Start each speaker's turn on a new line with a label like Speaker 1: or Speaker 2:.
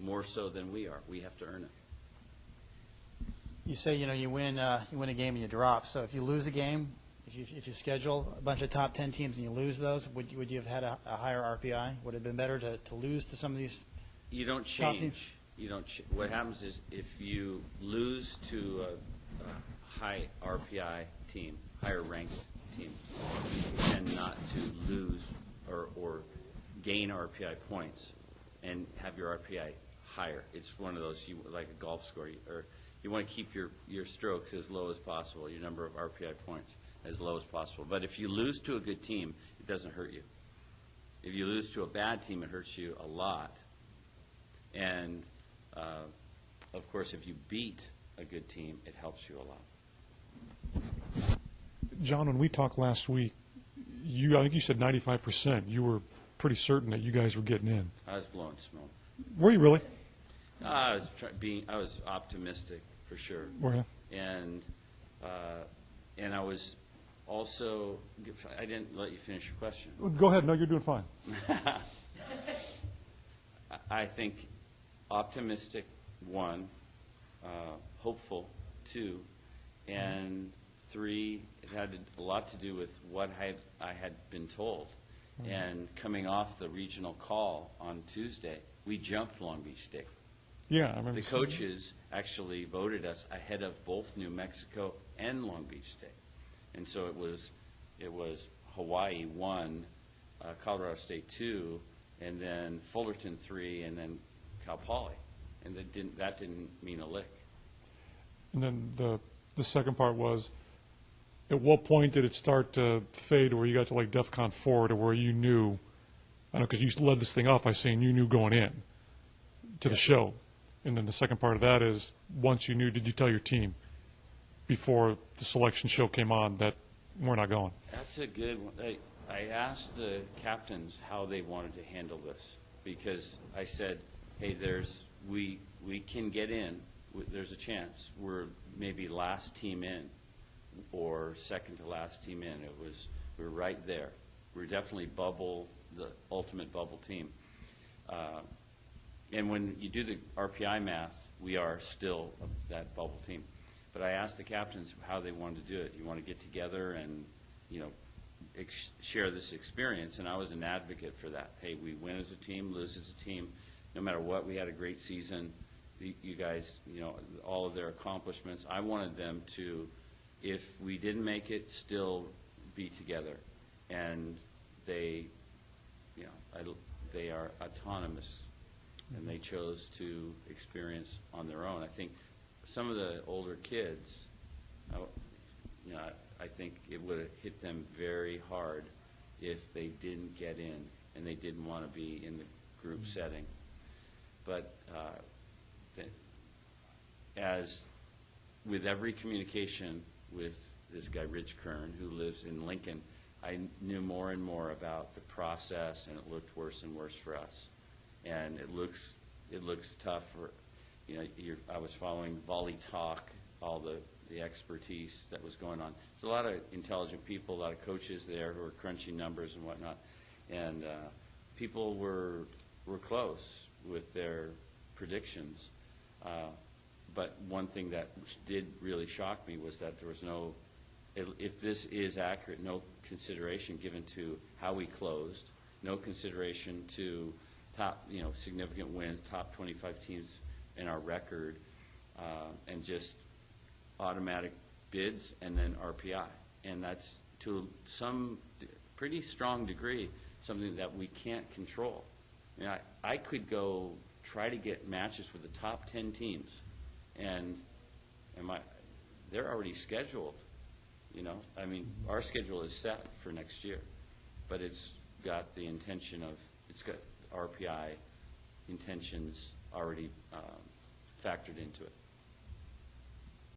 Speaker 1: more so than we are. We have to earn it.
Speaker 2: You say, you win a game and you drop. So if you lose a game, if you schedule a bunch of top 10 teams and you lose those, would you have had a higher RPI? Would it have been better to lose to some of these?
Speaker 1: You don't change. You don't. What happens is if you lose to a high RPI team, higher ranked team, you tend not to lose or gain RPI points and have your RPI higher. It's one of those, like a golf score, or you want to keep your strokes as low as possible, your number of RPI points as low as possible. But if you lose to a good team, it doesn't hurt you. If you lose to a bad team, it hurts you a lot. And, of course, if you beat a good team, it helps you a lot.
Speaker 3: John, when we talked last week, I think you said 95%. You were pretty certain that you guys were getting in.
Speaker 1: I was blowing smoke.
Speaker 3: Were you really?
Speaker 1: I was optimistic for sure.
Speaker 3: Were you?
Speaker 1: And I was also. I didn't let you finish your question.
Speaker 3: Go ahead. No, you're doing fine.
Speaker 1: I think optimistic, one, hopeful, two, and three. It had a lot to do with what I had been told. Mm-hmm. And coming off the regional call on Tuesday, we jumped Long Beach State.
Speaker 3: Yeah, I remember.
Speaker 1: The coaches actually voted us ahead of both New Mexico and Long Beach State, and so it was Hawaii 1, Colorado State 2, and then Fullerton 3, and then Cal Poly, and that didn't mean a lick. And
Speaker 3: then the second part was, at what point did it start to fade, where you got to like DEFCON 4, to where you knew? I know because you led this thing off by saying you knew going in to the show. And then the second part of that is, once you knew, did you tell your team before the selection show came on that we're not going?
Speaker 1: That's a good one. I asked the captains how they wanted to handle this, because I said, hey, we can get in. There's a chance. We're maybe last team in or second to last team in. We're right there. We're definitely the ultimate bubble team. And when you do the RPI math, we are still that bubble team. But I asked the captains how they wanted to do it. You want to get together and, share this experience, and I was an advocate for that. Hey, we win as a team, lose as a team. No matter what, we had a great season. You guys, all of their accomplishments. I wanted them to, if we didn't make it, still be together. And they are autonomous. And they chose to experience on their own. I think some of the older kids, I think it would have hit them very hard if they didn't get in and they didn't want to be in the group setting. But as with every communication with this guy, Rich Kern, who lives in Lincoln, I knew more and more about the process, and it looked worse and worse for us. And it looks tough for, I was following Volley Talk, all the expertise that was going on. There's a lot of intelligent people, a lot of coaches there who are crunching numbers and whatnot. And people were close with their predictions. But one thing that did really shock me was that there was no, if this is accurate, no consideration given to how we closed, no consideration to top, significant wins, top 25 teams in our record, and just automatic bids and then RPI. And that's, to some pretty strong degree, something that we can't control. I could go try to get matches with the top 10 teams, and they're already scheduled. Our schedule is set for next year, but it's got the intention of, it's got RPI intentions already factored into it.